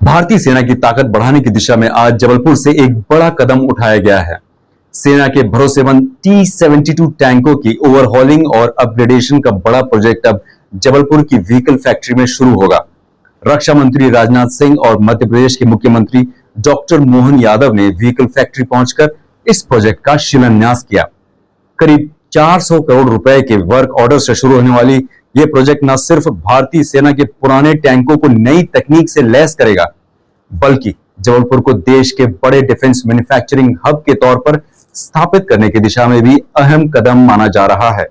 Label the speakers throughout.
Speaker 1: भारतीय सेना की ताकत बढ़ाने की दिशा में आज जबलपुर से एक बड़ा कदम उठाया गया है। सेना के भरोसेमंद T-72 टैंकों की ओवरहॉलिंग और अपग्रेडेशन का बड़ा प्रोजेक्ट अब जबलपुर की व्हीकल फैक्ट्री में शुरू होगा। रक्षा मंत्री राजनाथ सिंह और मध्य प्रदेश के मुख्यमंत्री डॉक्टर मोहन यादव ने व्हीकल फैक्ट्री पहुंचकर इस प्रोजेक्ट का शिलान्यास किया। करीब 400 करोड़ रुपए के वर्क ऑर्डर से शुरू होने वाली यह प्रोजेक्ट न सिर्फ भारतीय सेना के पुराने टैंकों को नई तकनीक से लैस करेगा, बल्कि जबलपुर को देश के बड़े डिफेंस मैन्युफैक्चरिंग हब के तौर पर स्थापित करने की दिशा में भी अहम कदम माना जा रहा है।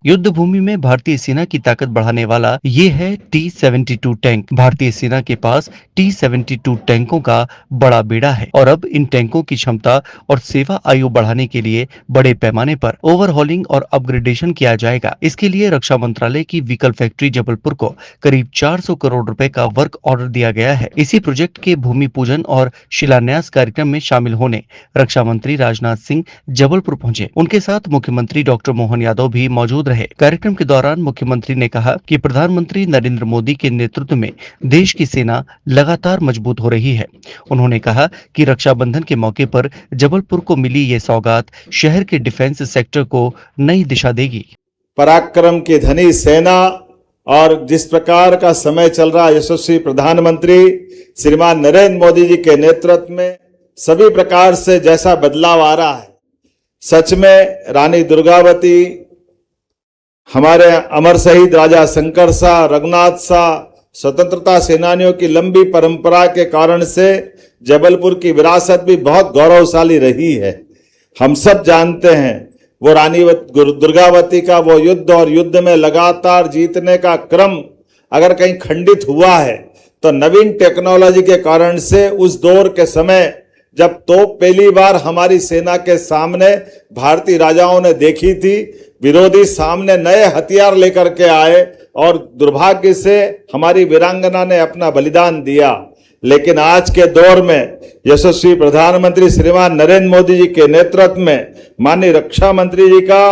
Speaker 2: युद्ध भूमि में भारतीय सेना की ताकत बढ़ाने वाला ये है T-72 टैंक। भारतीय सेना के पास T-72 टैंकों का बड़ा बेड़ा है और अब इन टैंकों की क्षमता और सेवा आयु बढ़ाने के लिए बड़े पैमाने पर ओवरहॉलिंग और अपग्रेडेशन किया जाएगा। इसके लिए रक्षा मंत्रालय की व्हीकल फैक्ट्री जबलपुर को करीब 400 करोड़ रुपए का वर्क ऑर्डर दिया गया है। इसी प्रोजेक्ट के भूमि पूजन और शिलान्यास कार्यक्रम में शामिल होने रक्षा मंत्री राजनाथ सिंह जबलपुर पहुंचे। उनके साथ मुख्यमंत्री डॉक्टर मोहन यादव भी मौजूद रहे। कार्यक्रम के दौरान मुख्यमंत्री ने कहा कि प्रधानमंत्री नरेंद्र मोदी के नेतृत्व में देश की सेना लगातार मजबूत हो रही है। उन्होंने कहा कि रक्षाबंधन के मौके पर जबलपुर को मिली ये सौगात शहर के डिफेंस सेक्टर को नई दिशा देगी।
Speaker 3: पराक्रम की धनी सेना और जिस प्रकार का समय चल रहा है, यशस्वी प्रधानमंत्री श्रीमान नरेंद्र मोदी जी के नेतृत्व में सभी प्रकार से जैसा बदलाव आ रहा है, सच में रानी दुर्गावती, हमारे अमर शहीद राजा शंकर शाह, रघुनाथ शाह, स्वतंत्रता सेनानियों की लंबी परंपरा के कारण से जबलपुर की विरासत भी बहुत गौरवशाली रही है। हम सब जानते हैं वो रानी दुर्गावती का वो युद्ध और युद्ध में लगातार जीतने का क्रम अगर कहीं खंडित हुआ है तो नवीन टेक्नोलॉजी के कारण से उस दौर के समय जब तोप पहली बार हमारी सेना के सामने भारतीय राजाओं ने देखी थी, विरोधी सामने नए हथियार लेकर के आए और दुर्भाग्य से हमारी वीरांगना ने अपना बलिदान दिया। लेकिन आज के दौर में यशस्वी प्रधानमंत्री श्रीमान नरेंद्र मोदी जी के नेतृत्व में माननीय रक्षा मंत्री जी का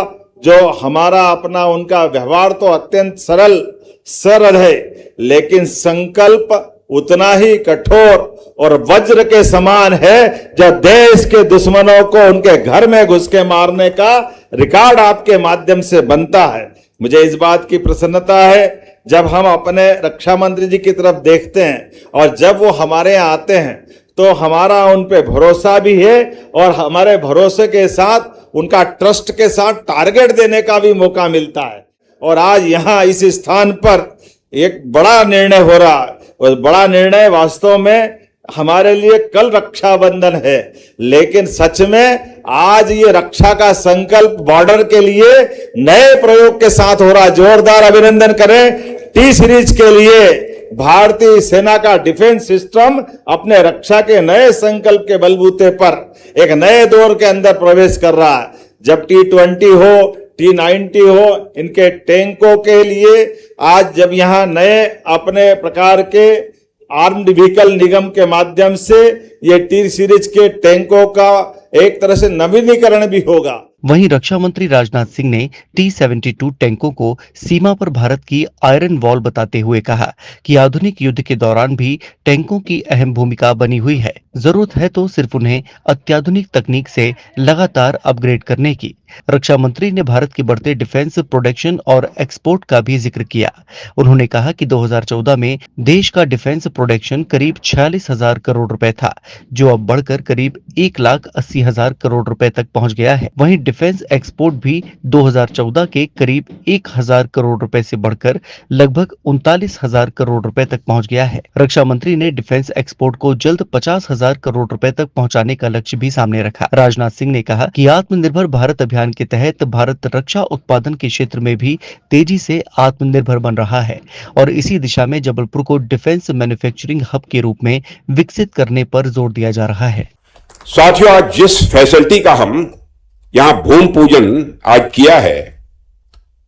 Speaker 3: जो हमारा अपना उनका व्यवहार तो अत्यंत सरल है, लेकिन संकल्प उतना ही कठोर और वज्र के समान है जो देश के दुश्मनों को उनके घर में घुस के मारने का रिकॉर्ड आपके माध्यम से बनता है। मुझे इस बात की प्रसन्नता है जब हम अपने रक्षा मंत्री जी की तरफ देखते हैं और जब वो हमारे यहाँ आते हैं तो हमारा उन पे भरोसा भी है और हमारे भरोसे के साथ उनका ट्रस्ट के साथ टारगेट देने का भी मौका मिलता है। और आज यहाँ इस स्थान पर एक बड़ा निर्णय हो रहा है और बड़ा निर्णय वास्तव में हमारे लिए कल रक्षाबंधन है, लेकिन सच में आज ये रक्षा का संकल्प बॉर्डर के लिए नए प्रयोग के साथ हो रहा। जोरदार अभिनंदन करें टी सीरीज के लिए। भारतीय सेना का डिफेंस सिस्टम अपने रक्षा के नए संकल्प के बलबूते पर एक नए दौर के अंदर प्रवेश कर रहा है। जब T-20 हो, T-90 हो, इनके टैंकों के लिए आज जब यहाँ नए अपने प्रकार के आर्म्ड व्हीकल निगम के माध्यम से ये टी सीरीज के टैंकों का एक तरह से नवीनीकरण भी होगा।
Speaker 2: वहीं रक्षा मंत्री राजनाथ सिंह ने T-72 टैंकों को सीमा पर भारत की आयरन वॉल बताते हुए कहा कि आधुनिक युद्ध के दौरान भी टैंकों की अहम भूमिका बनी हुई है। जरूरत है तो सिर्फ उन्हें अत्याधुनिक तकनीक से लगातार अपग्रेड करने की। रक्षा मंत्री ने भारत के बढ़ते डिफेंस प्रोडक्शन और एक्सपोर्ट का भी जिक्र किया। उन्होंने कहा कि 2014 में देश का डिफेंस प्रोडक्शन करीब 46,000 करोड़ रुपए था, जो अब बढ़कर करीब 1,80,000 करोड़ रुपए तक पहुंच गया है। वहीं डिफेंस एक्सपोर्ट भी 2014 के करीब 1,000 करोड़ रुपए से बढ़कर लगभग 39,000 करोड़ रुपए तक पहुंच गया है। रक्षा मंत्री ने डिफेंस एक्सपोर्ट को जल्द 50,000 करोड़ रुपए तक पहुंचाने का लक्ष्य भी सामने रखा। राजनाथ सिंह ने कहा कि आत्मनिर्भर भारत अभियान के तहत भारत रक्षा उत्पादन के क्षेत्र में भी तेजी से आत्मनिर्भर बन रहा है और इसी दिशा में जबलपुर को डिफेंस मैन्युफैक्चरिंग हब के रूप में विकसित करने पर जोर दिया जा रहा है।
Speaker 4: साथियों, आज जिस फैसिलिटी का हम यहां भूमि पूजन आज किया है,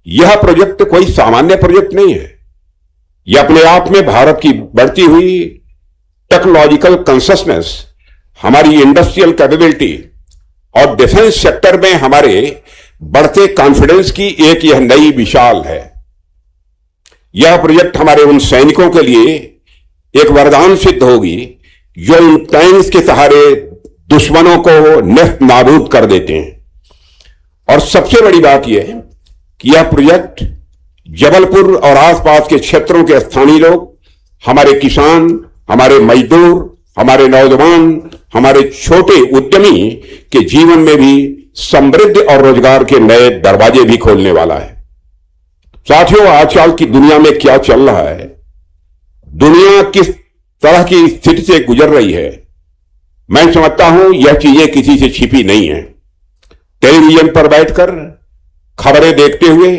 Speaker 4: यह प्रोजेक्ट कोई सामान्य प्रोजेक्ट नहीं है। यह अपने आप में भारत की बढ़ती हुई टेक्नोलॉजिकल कॉन्शसनेस, हमारी इंडस्ट्रियल कैपेबिलिटी और डिफेंस सेक्टर में हमारे बढ़ते कॉन्फिडेंस की एक यह नई मिसाल है। यह प्रोजेक्ट हमारे उन सैनिकों के लिए एक वरदान सिद्ध होगी जो इन टैंक्स के सहारे दुश्मनों को नेस्त नाबूद कर देते हैं। और सबसे बड़ी बात यह है कि यह प्रोजेक्ट जबलपुर और आसपास के क्षेत्रों के स्थानीय लोग, हमारे किसान, हमारे मजदूर, हमारे नौजवान, हमारे छोटे उद्यमी के जीवन में भी समृद्धि और रोजगार के नए दरवाजे भी खोलने वाला है। साथियों, आजकल की दुनिया में क्या चल रहा है, दुनिया किस तरह की स्थिति से गुजर रही है, मैं समझता हूं यह चीजें किसी से छिपी नहीं है। टेलीविजन पर बैठकर खबरें देखते हुए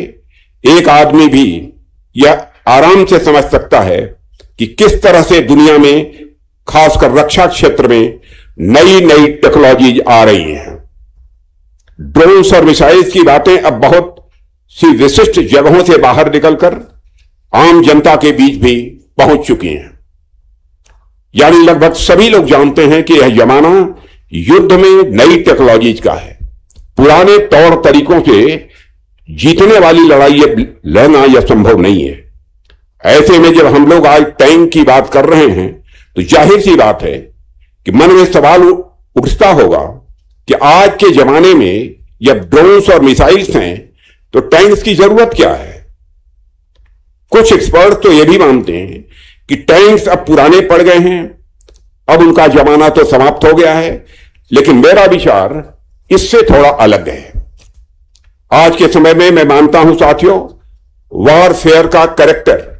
Speaker 4: एक आदमी भी यह आराम से समझ सकता है कि किस तरह से दुनिया में, खासकर रक्षा क्षेत्र में, नई नई टेक्नोलॉजी आ रही हैं। ड्रोन्स और मिसाइल्स की बातें अब बहुत सी विशिष्ट जगहों से बाहर निकलकर आम जनता के बीच भी पहुंच चुकी हैं। यानी लगभग सभी लोग जानते हैं कि यह जमाना युद्ध में नई टेक्नोलॉजीज का है। पुराने तौर तरीकों से जीतने वाली लड़ाई लड़ना यह संभव नहीं है। ऐसे में जब हम लोग आज टैंक की बात कर रहे हैं तो जाहिर सी बात है कि मन में सवाल उठता होगा कि आज के जमाने में जब ड्रोन्स और मिसाइल्स हैं तो टैंक्स की जरूरत क्या है। कुछ एक्सपर्ट तो यह भी मानते हैं कि टैंक्स अब पुराने पड़ गए हैं, अब उनका जमाना तो समाप्त हो गया है। लेकिन मेरा विचार इससे थोड़ा अलग है। आज के समय में मैं मानता हूं साथियों, वॉरफेयर का कैरेक्टर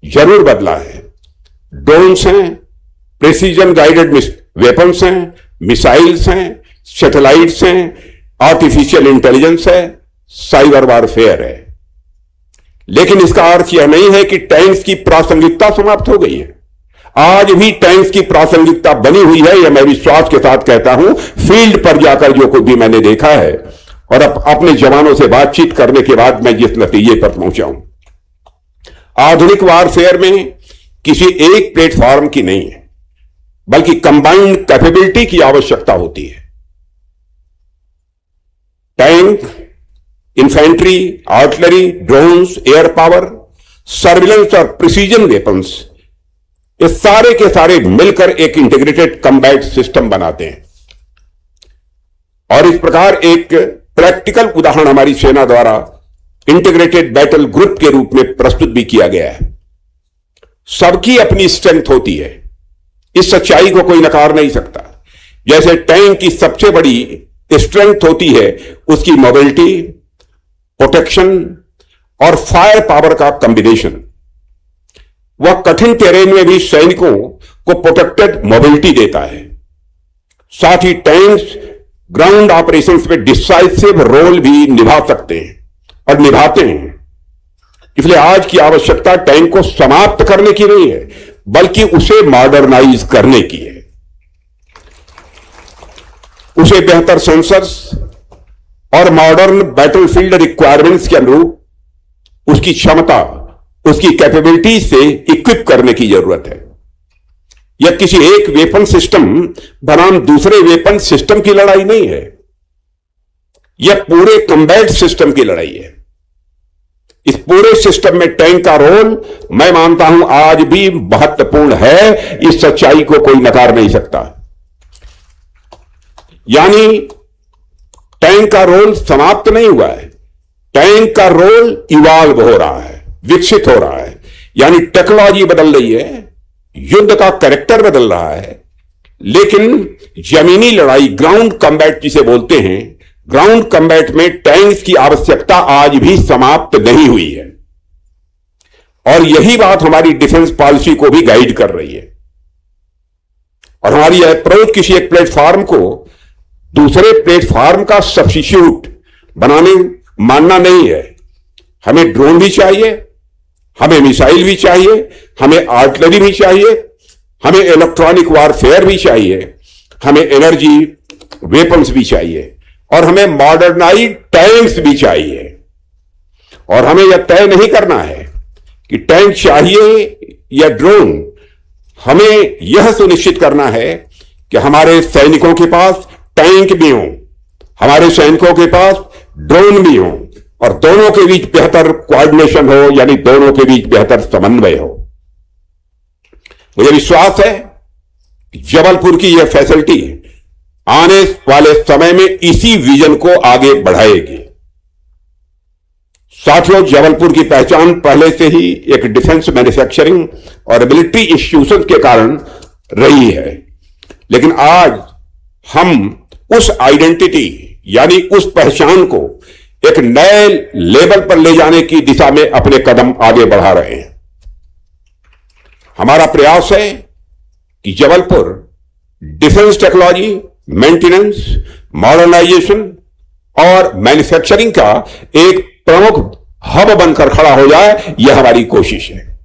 Speaker 4: जरूर बदला है। ड्रोन्स हैं, प्रिसीजन गाइडेड वेपन्स हैं, मिसाइल्स हैं, सैटेलाइट्स हैं, आर्टिफिशियल इंटेलिजेंस है, साइबर वॉरफेयर है। लेकिन इसका अर्थ यह नहीं है कि टैंक्स की प्रासंगिकता समाप्त हो गई है। आज भी टैंक्स की प्रासंगिकता बनी हुई है, यह मैं विश्वास के साथ कहता हूं। फील्ड पर जाकर जो कुछ भी मैंने देखा है और अपने जवानों से बातचीत करने के बाद मैं जिस नतीजे पर पहुंचा हूं, आधुनिक वॉरफेयर में किसी एक प्लेटफॉर्म की नहीं है, बल्कि कंबाइंड कैपेबिलिटी की आवश्यकता होती है। Tank, infantry, artillery, drones, air power, surveillance और प्रिसीजन वेपन्स, ये सारे के सारे मिलकर एक इंटीग्रेटेड कम्बैट सिस्टम बनाते हैं। और इस प्रकार एक प्रैक्टिकल उदाहरण हमारी सेना द्वारा इंटीग्रेटेड बैटल ग्रुप के रूप में प्रस्तुत भी किया गया है। सबकी अपनी स्ट्रेंथ होती है, इस सच्चाई को कोई नकार नहीं सकता। जैसे टैंक की सबसे बड़ी स्ट्रेंथ होती है उसकी मोबिलिटी, प्रोटेक्शन और फायर पावर का कॉम्बिनेशन। वह कठिन टेरेन में भी सैनिकों को प्रोटेक्टेड मोबिलिटी देता है। साथ ही टैंक्स ग्राउंड ऑपरेशंस में डिसाइसिव रोल भी निभा सकते हैं और निभाते हैं। इसलिए आज की आवश्यकता टैंक को समाप्त करने की नहीं है, बल्कि उसे मॉडर्नाइज करने की है। उसे बेहतर सेंसर्स और मॉडर्न बैटलफील्ड रिक्वायरमेंट्स के अनुरूप उसकी क्षमता, उसकी कैपेबिलिटी से इक्विप करने की जरूरत है। यह किसी एक वेपन सिस्टम बनाम दूसरे वेपन सिस्टम की लड़ाई नहीं है, यह पूरे कम्बैट सिस्टम की लड़ाई है। इस पूरे सिस्टम में टैंक का रोल मैं मानता हूं आज भी महत्वपूर्ण है। इस सच्चाई को कोई नकार नहीं सकता। यानी टैंक का रोल समाप्त नहीं हुआ है, टैंक का रोल इवॉल्व हो रहा है, विकसित हो रहा है। यानी टेक्नोलॉजी बदल रही है, युद्ध का कैरेक्टर बदल रहा है, लेकिन जमीनी लड़ाई, ग्राउंड कम्बैट जिसे बोलते हैं, ग्राउंड कम्बैट में टैंक्स की आवश्यकता आज भी समाप्त नहीं हुई है। और यही बात हमारी डिफेंस पॉलिसी को भी गाइड कर रही है। और हमारी अप्रोच किसी एक प्लेटफॉर्म को दूसरे प्लेटफॉर्म का सब्स्टिट्यूट मानना नहीं है। हमें ड्रोन भी चाहिए, हमें मिसाइल भी चाहिए, हमें आर्टिलरी भी चाहिए, हमें इलेक्ट्रॉनिक वॉरफेयर भी चाहिए, हमें एनर्जी वेपन्स भी चाहिए, और हमें मॉडर्नाइज्ड टैंक्स भी चाहिए। और हमें यह तय नहीं करना है कि टैंक चाहिए या ड्रोन। हमें यह सुनिश्चित करना है कि हमारे सैनिकों के पास टैंक भी हो, हमारे सैनिकों के पास ड्रोन भी हो, और दोनों के बीच बेहतर कोऑर्डिनेशन हो, यानी दोनों के बीच बेहतर समन्वय हो। मुझे विश्वास है कि जबलपुर की यह फैसिलिटी आने वाले समय में इसी विजन को आगे बढ़ाएगी। साथियों, जबलपुर की पहचान पहले से ही एक डिफेंस मैन्युफैक्चरिंग और मिलिट्री इंस्टीट्यूशन के कारण रही है, लेकिन आज हम उस आइडेंटिटी यानी उस पहचान को एक नए लेवल पर ले जाने की दिशा में अपने कदम आगे बढ़ा रहे हैं। हमारा प्रयास है कि Jabalpur defence technology, maintenance, modernisation और मैन्युफैक्चरिंग का एक प्रमुख हब बनकर खड़ा हो जाए, यह हमारी कोशिश है।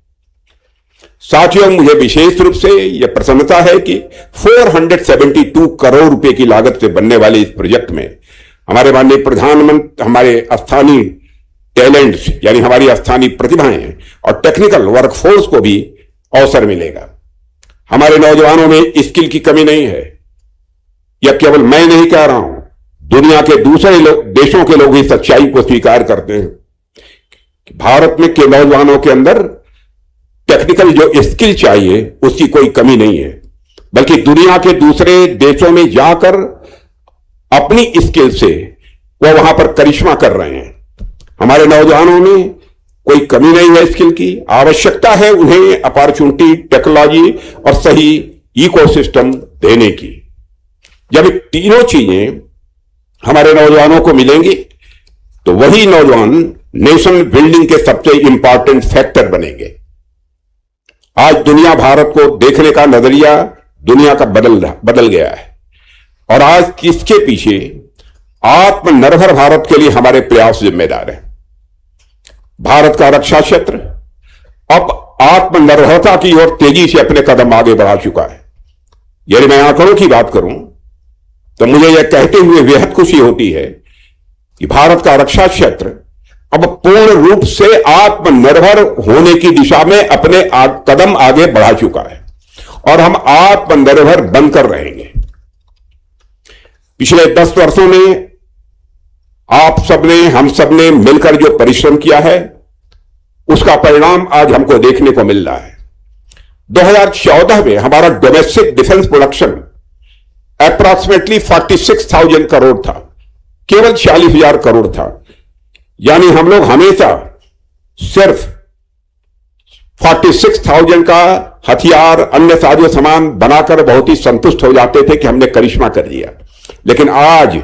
Speaker 4: साथियों, मुझे विशेष रूप से यह प्रसन्नता है कि 472 करोड़ रुपए की लागत से बनने वाले इस प्रोजेक्ट में हमारे माननीय प्रधानमंत्री हमारे स्थानीय टैलेंट्स यानी हमारी स्थानीय प्रतिभाएं और टेक्निकल वर्कफोर्स को भी अवसर मिलेगा। हमारे नौजवानों में स्किल की कमी नहीं है। यह केवल मैं नहीं कह रहा हूं, दुनिया के दूसरे देशों के लोग इस सच्चाई को स्वीकार करते हैं कि भारत में के नौजवानों के अंदर टेक्निकल जो स्किल चाहिए उसकी कोई कमी नहीं है, बल्कि दुनिया के दूसरे देशों में जाकर अपनी स्किल से वो वहां पर करिश्मा कर रहे हैं। हमारे नौजवानों में कोई कमी नहीं है स्किल की, आवश्यकता है उन्हें अपॉर्चुनिटी, टेक्नोलॉजी और सही इकोसिस्टम देने की। जब ये तीनों चीजें हमारे नौजवानों को मिलेंगी तो वही नौजवान नेशन बिल्डिंग के सबसे इंपॉर्टेंट फैक्टर बनेंगे। आज दुनिया भारत को देखने का नजरिया दुनिया का बदल गया है और आज इसके पीछे आत्मनिर्भर भारत के लिए हमारे प्रयास जिम्मेदार हैं। भारत का रक्षा क्षेत्र अब आत्मनिर्भरता की ओर तेजी से अपने कदम आगे बढ़ा चुका है। यदि मैं आंकड़ों की बात करूं तो मुझे यह कहते हुए बेहद खुशी होती है कि भारत का रक्षा क्षेत्र अब पूर्ण रूप से आत्मनिर्भर होने की दिशा में अपने कदम आगे बढ़ा चुका है और हम आत्मनिर्भर बनकर रहेंगे। पिछले 10 वर्षों में आप सबने, हम सबने मिलकर जो परिश्रम किया है उसका परिणाम आज हमको देखने को मिल रहा है। 2014 में हमारा domestic defence production approximately 46,000 crore था, केवल 40,000 करोड़ था। यानी हम लोग हमेशा सिर्फ 46,000 का हथियार, अन्य साजो सामान बनाकर बहुत ही संतुष्ट हो जाते थे कि हमने करिश्मा कर दिया। लेकिन आज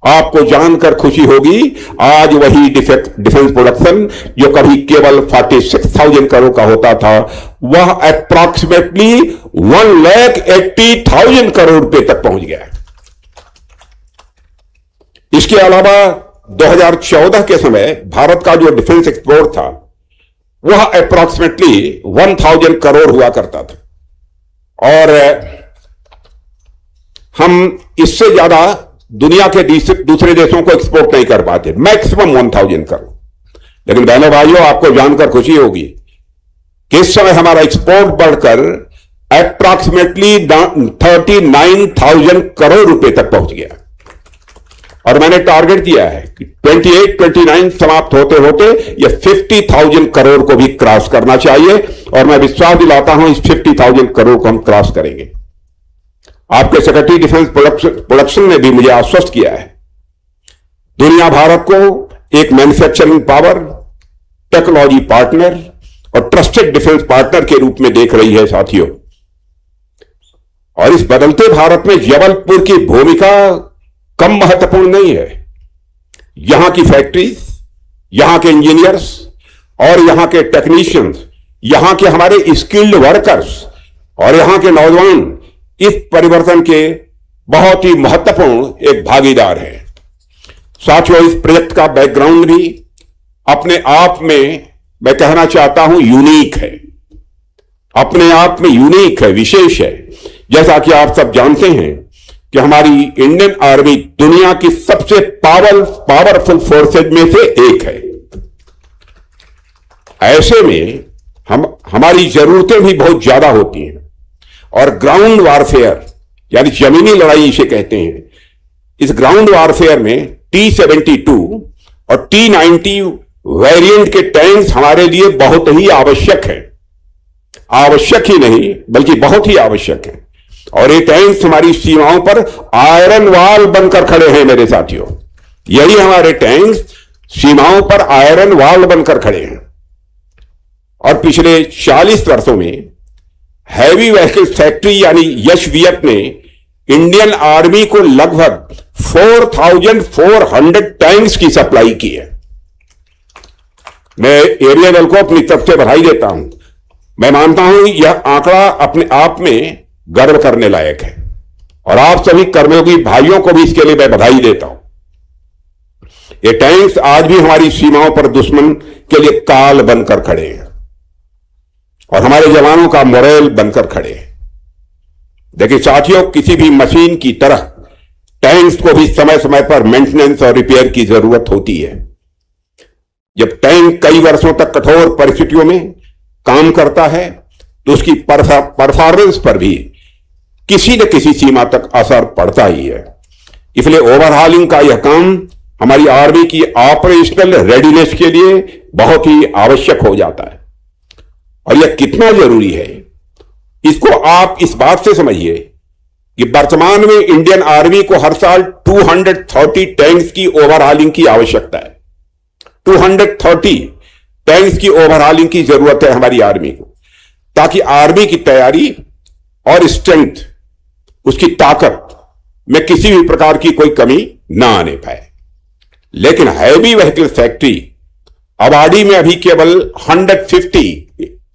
Speaker 4: आपको जानकर खुशी होगी, आज वही डिफेंस प्रोडक्शन जो कभी केवल 46,000 करोड़ का होता था, वह अप्रॉक्सीमेटली 1,80,000 करोड़ रुपए तक पहुंच गया। इसके अलावा 2014 के समय भारत का जो डिफेंस एक्सपोर्ट था वह अप्रॉक्सीमेटली 1,000 करोड़ हुआ करता था और हम इससे ज्यादा दुनिया के दूसरे देशों को एक्सपोर्ट नहीं कर पाते, मैक्सिमम 1,000 करोड़। लेकिन बहनों भाइयों, आपको जानकर खुशी होगी कि इस समय हमारा एक्सपोर्ट बढ़कर अप्रॉक्सीमेटली 39,000 करोड़ रुपए तक पहुंच गया और मैंने टारगेट दिया है कि 28-29 समाप्त होते होते यह 50,000 करोड़ को भी क्रॉस करना चाहिए और मैं विश्वास दिलाता हूं इस 50,000 करोड़ को हम क्रॉस करेंगे। आपके सेक्रेटरी डिफेंस प्रोडक्शन ने भी मुझे आश्वस्त किया है। दुनिया भारत को एक मैन्युफैक्चरिंग पावर, टेक्नोलॉजी पार्टनर और ट्रस्टेड डिफेंस पार्टनर के रूप में देख रही है साथियों। और इस बदलते भारत में जबलपुर की भूमिका कम महत्वपूर्ण नहीं है। यहां की फैक्ट्रीज, यहां के इंजीनियर्स और यहां के टेक्नीशियंस, यहां के हमारे स्किल्ड वर्कर्स और यहां के नौजवान इस परिवर्तन के बहुत ही महत्वपूर्ण एक भागीदार हैं। साथियों, इस प्रोजेक्ट का बैकग्राउंड भी अपने आप में मैं कहना चाहता हूं यूनिक है, अपने आप में यूनिक है, विशेष है। जैसा कि आप सब जानते हैं कि हमारी इंडियन आर्मी दुनिया की सबसे पावरफुल फोर्सेज में से एक है। ऐसे में हमारी जरूरतें भी बहुत ज्यादा होती हैं और ग्राउंड वारफेयर यानी जमीनी लड़ाई इसे कहते हैं। इस ग्राउंड वारफेयर में T-72 और T-90 वेरिएंट के टैंक्स हमारे लिए बहुत ही आवश्यक है। आवश्यक ही नहीं बल्कि बहुत ही आवश्यक है। और ये टैंक्स हमारी सीमाओं पर आयरन वॉल बनकर खड़े हैं मेरे साथियों। यही हमारे टैंक्स सीमाओं पर आयरन वॉल बनकर खड़े हैं। और पिछले 40 वर्षों में हैवी व्हीकल फैक्ट्री यानी एचवीएफ ने इंडियन आर्मी को लगभग 4,400 टैंक्स की सप्लाई की है। मैं एरियल को अपनी तरफ से बधाई देता हूं। मैं मानता हूं यह आंकड़ा अपने आप में गर्व करने लायक है और आप सभी कर्मयोगी भाइयों को भी इसके लिए मैं बधाई देता हूं। ये टैंक्स आज भी हमारी सीमाओं पर दुश्मन के लिए काल बनकर खड़े हैं और हमारे जवानों का मोरल बनकर खड़े हैं। देखिए साथियों, किसी भी मशीन की तरह टैंक्स को भी समय समय पर मेंटेनेंस और रिपेयर की जरूरत होती है। जब टैंक कई वर्षों तक कठोर परिस्थितियों में काम करता है तो उसकी परफॉर्मेंस पर भी किसी न किसी सीमा तक असर पड़ता ही है। इसलिए ओवरहॉलिंग का यह काम हमारी आर्मी की ऑपरेशनल रेडीनेस के लिए बहुत ही आवश्यक हो जाता है। और यह कितना जरूरी है इसको आप इस बात से समझिए कि वर्तमान में इंडियन आर्मी को हर साल 230 टैंक्स की ओवरहॉलिंग की आवश्यकता है। 230 टैंक्स की ओवरहॉलिंग की जरूरत है हमारी आर्मी को, ताकि आर्मी की तैयारी और स्ट्रेंथ, उसकी ताकत में किसी भी प्रकार की कोई कमी ना आने पाए। लेकिन हैवी व्हीकल फैक्ट्री अबाड़ी में अभी केवल 150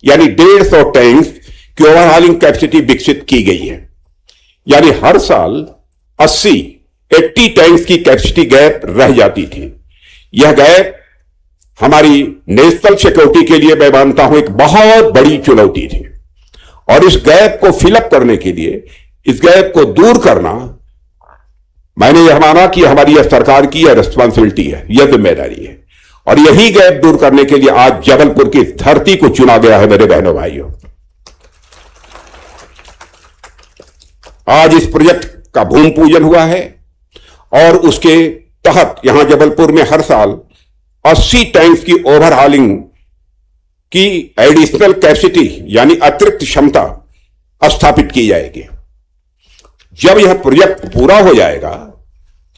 Speaker 4: यानी 150 टैंक्स की ओवरहॉलिंग कैपेसिटी विकसित की गई है। यानी हर साल 80 टैंक्स की कैपेसिटी गैप रह जाती थी। यह गैप हमारी नेशनल सिक्योरिटी के लिए मैं मानता हूं एक बहुत बड़ी चुनौती थी और इस गैप को फिलअप करने के लिए, इस गैप को दूर करना, मैंने यह माना कि हमारी यह सरकार की यह रिस्पॉन्सिबिलिटी है, यह जिम्मेदारी है। और यही गैप दूर करने के लिए आज जबलपुर की धरती को चुना गया है मेरे बहनों भाइयों। आज इस प्रोजेक्ट का भूमि पूजन हुआ है और उसके तहत यहां जबलपुर में हर साल 80 टैंक्स की ओवरहॉलिंग की एडिशनल कैपेसिटी यानी अतिरिक्त क्षमता स्थापित की जाएगी। जब यह प्रोजेक्ट पूरा हो जाएगा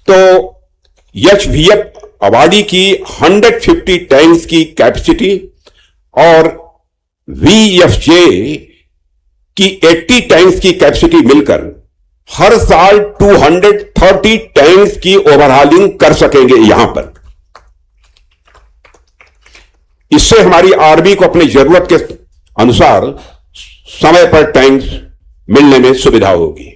Speaker 4: तो एचवीएफ अबाड़ी की 150 टैंक्स की कैपेसिटी और वीएफजे की 80 टैंक्स की कैपेसिटी मिलकर हर साल 230 टैंक्स की ओवरहॉलिंग कर सकेंगे यहां पर। इससे हमारी आर्मी को अपनी जरूरत के अनुसार समय पर टैंक्स मिलने में सुविधा होगी।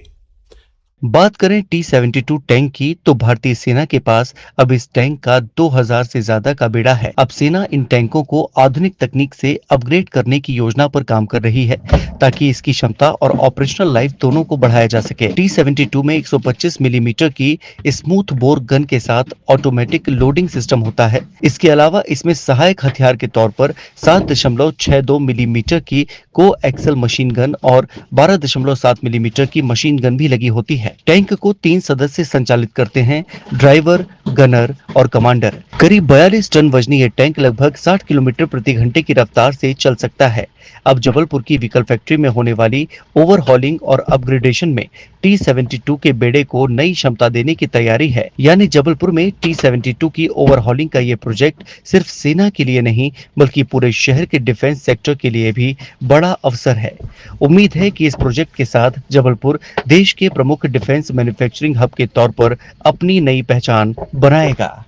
Speaker 2: बात करें T-72 टैंक की तो भारतीय सेना के पास अब इस टैंक का 2000 से ज्यादा का बेड़ा है। अब सेना इन टैंकों को आधुनिक तकनीक से अपग्रेड करने की योजना पर काम कर रही है ताकि इसकी क्षमता और ऑपरेशनल लाइफ दोनों को बढ़ाया जा सके। T-72 में 125 मिलीमीटर की स्मूथ बोर गन के साथ ऑटोमेटिक लोडिंग सिस्टम होता है। इसके अलावा इसमें सहायक हथियार के तौर पर 7.62 मिलीमीटर की को एक्सल मशीन गन और 12.7 मिलीमीटर की मशीन गन भी लगी होती है। टैंक को 3 सदस्य संचालित करते हैं, ड्राइवर, गनर और कमांडर। करीब 42 टन वजनी ये टैंक लगभग 60 किलोमीटर प्रति घंटे की रफ्तार से चल सकता है। अब जबलपुर की व्हीकल फैक्ट्री में होने वाली ओवरहॉलिंग और अपग्रेडेशन में T-72 के बेड़े को नई क्षमता देने की तैयारी है। यानी जबलपुर में T-72 की ओवरहॉलिंग का ये प्रोजेक्ट सिर्फ सेना के लिए नहीं बल्कि पूरे शहर के डिफेंस सेक्टर के लिए भी बड़ा अवसर है। उम्मीद है कि इस प्रोजेक्ट के साथ जबलपुर देश के प्रमुख डिफेंस मैन्युफैक्चरिंग हब के तौर पर अपनी नई पहचान बनाएगा।